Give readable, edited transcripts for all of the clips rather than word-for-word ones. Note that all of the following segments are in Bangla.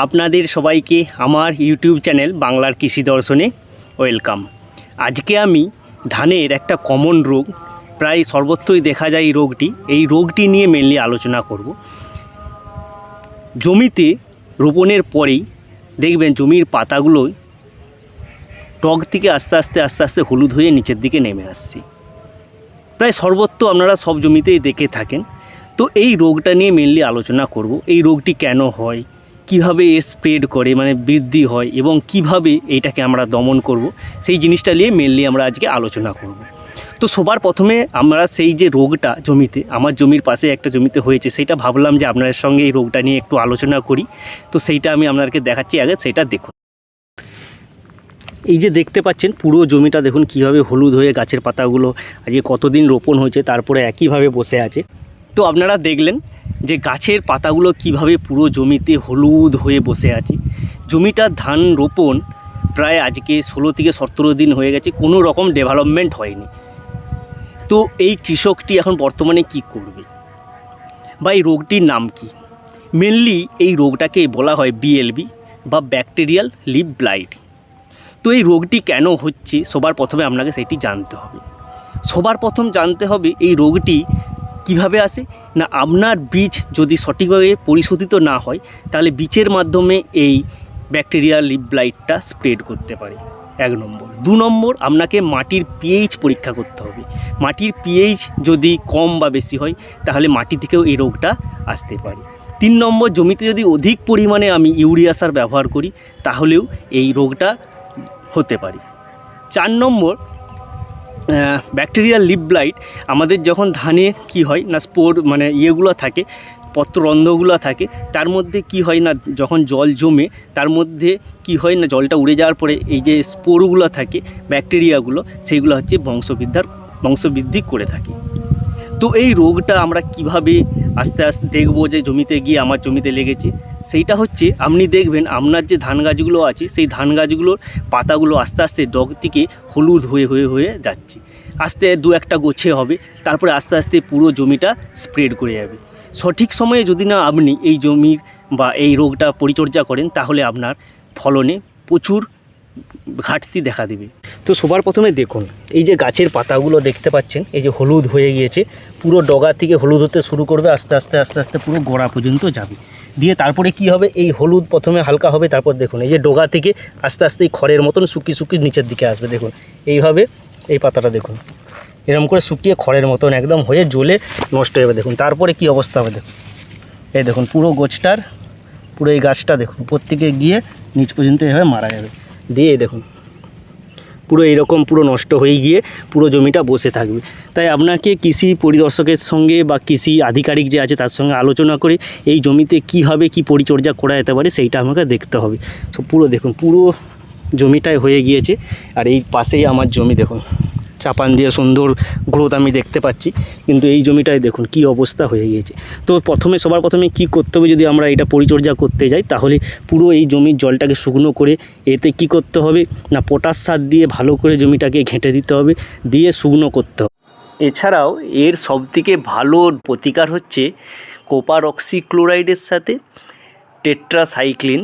আপনাদের সবাইকে আমার ইউটিউব চ্যানেল বাংলার কৃষি দর্শনে ওয়েলকাম। আজকে আমি ধানের একটা কমন রোগ, প্রায় সর্বত্রই দেখা যায় এই রোগটি নিয়ে মেনলি আলোচনা করব। জমিতে রোপণের পরেই দেখবেন জমির পাতাগুলো টক থেকে আস্তে আস্তে হলুদ হয়ে নিচের দিকে নেমে আসছে। প্রায় সর্বত্র আপনারা সব জমিতেই দেখে থাকেন। তো এই রোগটা নিয়ে মেনলি আলোচনা করব। এই রোগটি কেন হয়, কিভাবে এর স্প্রেড করে মানে বৃদ্ধি হয় এবং কিভাবে এইটাকে আমরা দমন করব, সেই জিনিসটা নিয়ে মেনলি আমরা আজকে আলোচনা করব। তো সবার প্রথমে আমরা সেই যে রোগটা জমিতে, আমার জমির পাশে একটা জমিতে হয়েছে, সেটা ভাবলাম যে আপনাদের সঙ্গে এই রোগটা নিয়ে একটু আলোচনা করি। তো সেইটা আমি আপনাদেরকে দেখাচ্ছি, আগে সেটা দেখুন। এই যে দেখতে পাচ্ছেন পুরো জমিটা দেখুন কিভাবে হলুদ হয়ে গাছের পাতাগুলো আজকে কতদিন রোপণ হয়েছে তারপরে একইভাবে বসে আছে। তো আপনারা দেখলেন যে গাছের পাতাগুলো কিভাবে পুরো জমিতে হলুদ হয়ে বসে আছে। জমিটার ধান রোপণ প্রায় আজকে 16 থেকে 17 দিন হয়ে গেছে, কোনো রকম ডেভেলপমেন্ট হয়নি। তো এই কৃষকটি এখন বর্তমানে কি করবে বা এই রোগটির নাম কি? মেনলি এই রোগটাকে বলা হয় বিএলবি বা ব্যাকটেরিয়াল লিফ ব্লাইট। তো এই রোগটি কেন হচ্ছে সবার প্রথমে আপনাকে সেটি জানতে হবে। সবার প্রথম জানতে হবে এই রোগটি কিভাবে আসে না, আপনার বীজ যদি সঠিকভাবে পরিশোধিত না হয় তাহলে বীজের মাধ্যমে এই ব্যাকটেরিয়া লিফ ব্লাইটটা স্প্রেড করতে পারে, 1 নম্বর। 2 নম্বর, আপনাকে মাটির পিএইচ পরীক্ষা করতে হবে। মাটির পিএইচ যদি কম বা বেশি হয় তাহলে মাটি থেকেও এই রোগটা আসতে পারে। 3 নম্বর, জমিতে যদি অধিক পরিমাণে আমি ইউরিয়া সার ব্যবহার করি তাহলেও এই রোগটা হতে পারে। 4 নম্বর, ব্যাকটেরিয়াল লিফ ব্লাইট আমাদের যখন ধানে কি হয় না, স্পোর মানে ইয়েগুলো থাকে, পত্ররন্ধ্রগুলো থাকে, তার মধ্যে কি হয় না, যখন জল জমে তার মধ্যে কি হয় না, জলটা উড়ে যাওয়ার পরে এই যে স্পোরগুলো থাকে, ব্যাকটেরিয়াগুলো, সেইগুলো হচ্ছে বংশবৃদ্ধি করে থাকে। তো এই রোগটা আমরা কিভাবে আস্তে আস্তে দেখব যে জমিতে গিয়ে আমার জমিতে লেগেছে, সেইটা হচ্ছে আপনি দেখবেন আপনার যে ধান গাছগুলো আছে সেই ধান গাছগুলোর পাতাগুলো আস্তে আস্তে ডগ থেকে হলুদ হয়ে যাচ্ছে। আস্তে 2-1টা গোছে হবে, তারপরে আস্তে আস্তে পুরো জমিটা স্প্রেড করে যাবে। সঠিক সময়ে যদি না আপনি এই জমির বা এই রোগটা পরিচর্যা করেন তাহলে আপনার ফলনে প্রচুর ঘাটতি দেখা দেবে। তো সবার প্রথমে দেখুন এই যে গাছের পাতাগুলো দেখতে পাচ্ছেন, এই যে হলুদ হয়ে গিয়েছে, পুরো ডগা থেকে হলুদ হতে শুরু করবে, আস্তে আস্তে পুরো গোড়া পর্যন্ত যাবে। দিয়ে তারপরে কি হবে, এই হলুদ প্রথমে হালকা হবে, তারপর দেখুন এই যে ডগা থেকে আস্তে আস্তে এই খড়ের মতন শুকিয়ে নিচের দিকে আসবে। দেখুন এইভাবে এই পাতাটা দেখুন এরকম করে শুকিয়ে খড়ের মতন একদম হয়ে জ্বলে নষ্ট হয়ে যাবে। দেখুন তারপরে কি অবস্থা হবে, দেখুন এই দেখুন পুরো পুরো এই গাছটা দেখুন উপর থেকে গিয়ে নিচ পর্যন্ত এভাবে মারা যাবে। দিয়ে দেখুন পুরো এইরকম পুরো নষ্ট হয়ে গিয়ে পুরো জমিটা বসে থাকবে। তাই আপনাকে কৃষি পরিদর্শকের সঙ্গে বা কৃষি আধিকারিক যে আছে তার সঙ্গে আলোচনা করে এই জমিতে কিভাবে কি পরিচর্যা করা যেতে পারে সেইটা আমাকে দেখতে হবে। তো পুরো দেখুন পুরো জমিটাই হয়ে গিয়েছে, আর এই পাশেই আমার জমি দেখুন চাপান দিয়ে সুন্দর গ্রোথ আমি দেখতে পাচ্ছি, কিন্তু এই জমিটায় দেখুন কি অবস্থা হয়ে গিয়েছে। তো সবার প্রথমে কি করতে হবে, যদি আমরা এটা পরিচর্যা করতে যাই তাহলে পুরো এই জমির জলটাকে শুকনো করে এতে কি করতে হবে না, পটাশ সার দিয়ে ভালো করে জমিটাকে ঘেঁটে দিতে হবে, দিয়ে শুকনো করতে হবে। এছাড়াও এর সবথেকে ভালো প্রতিকার হচ্ছে কপার অক্সিক্লোরাইডের সাথে টেট্রাসাইক্লিন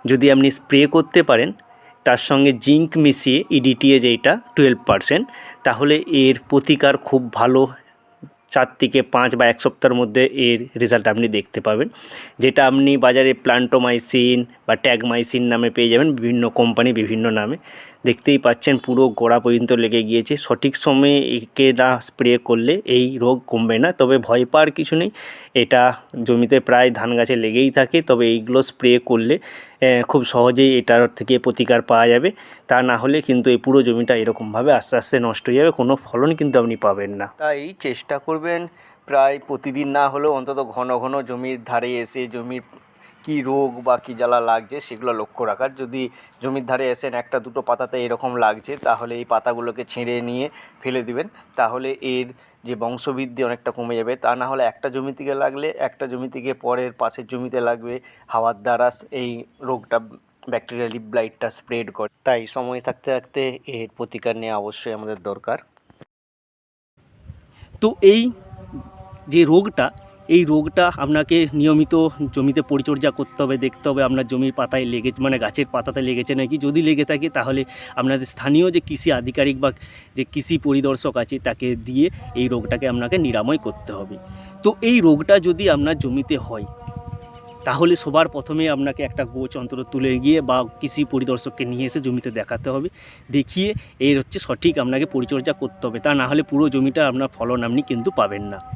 যদি আপনি স্প্রে করতে পারেন, তার সঙ্গে জিঙ্ক মিশিয়ে ইডিটিএ যেটা 12%, তাহলে এর প্রতিকার খুব ভালো 4 থেকে 5 বা 1 সপ্তাহের মধ্যে এর রেজাল্ট আপনি দেখতে পাবেন। যেটা আপনি বাজারে প্লান্টোমাইসিন বা ট্যাগমাইসিন নামে পেয়ে যাবেন, বিভিন্ন কোম্পানি বিভিন্ন নামে। দেখতেই পাচ্ছেন পুরো গোড়া পর্যন্ত লেগে গিয়েছে। সঠিক সময়ে একে না স্প্রে করলে এই রোগ কমবে না, তবে ভয় পাওয়ার কিছু নেই। এটা জমিতে প্রায় ধান গাছে লেগেই থাকে, তবে এইগুলো স্প্রে করলে খুব সহজেই এটার থেকে প্রতিকার পাওয়া যাবে। তা না হলে কিন্তু এই পুরো জমিটা এরকমভাবে আস্তে আস্তে নষ্ট হয়ে যাবে, কোনো ফলন কিন্তু আপনি পাবেন না। তাই চেষ্টা করবেন প্রায় প্রতিদিন না হলেও অন্তত ঘন ঘন জমির ধারে এসে জমির কী রোগ বা কী জ্বালা লাগছে সেগুলো লক্ষ্য রাখার। যদি জমির ধারে এসেন 1-2 পাতাতে এরকম লাগছে তাহলে এই পাতাগুলোকে ছিঁড়ে নিয়ে ফেলে দিবেন, তাহলে এর যে বংশবৃদ্ধি অনেকটা কমে যাবে। তা না হলে একটা জমি থেকে লাগলে একটা জমি থেকে পরের পাশের জমিতে লাগবে, হাওয়ার দ্বারা এই রোগটা ব্যাকটেরিয়া লিফ ব্লাইটটা স্প্রেড করে। তাই সময় থাকতে থাকতে এর প্রতিকার নেওয়া অবশ্যই আমাদের দরকার। তো এই যে রোগটা এই রোগটা আপনাকে নিয়মিত জমিতে পরিচর্যা করতে হবে, দেখতে হবে আপনার জমির পাতায় লেগে মানে গাছের পাতাতে লেগেছে নাকি। যদি লেগে থাকে তাহলে আপনাদের স্থানীয় যে কৃষি আধিকারিক বা যে কৃষি পরিদর্শক আছে তাকে দিয়ে এই রোগটাকে আপনাকে নিরাময় করতে হবে। তো এই রোগটা যদি আপনার জমিতে হয় তাহলে সবার প্রথমে আপনাকে একটা গোছ অন্তত তুলে গিয়ে বা কৃষি পরিদর্শককে নিয়ে এসে জমিতে দেখাতে হবে, দেখিয়ে এর হচ্ছে সঠিক আপনাকে পরিচর্যা করতে হবে। তা না হলে পুরো জমিটা আপনার ফলন আপনি কিন্তু পাবেন না।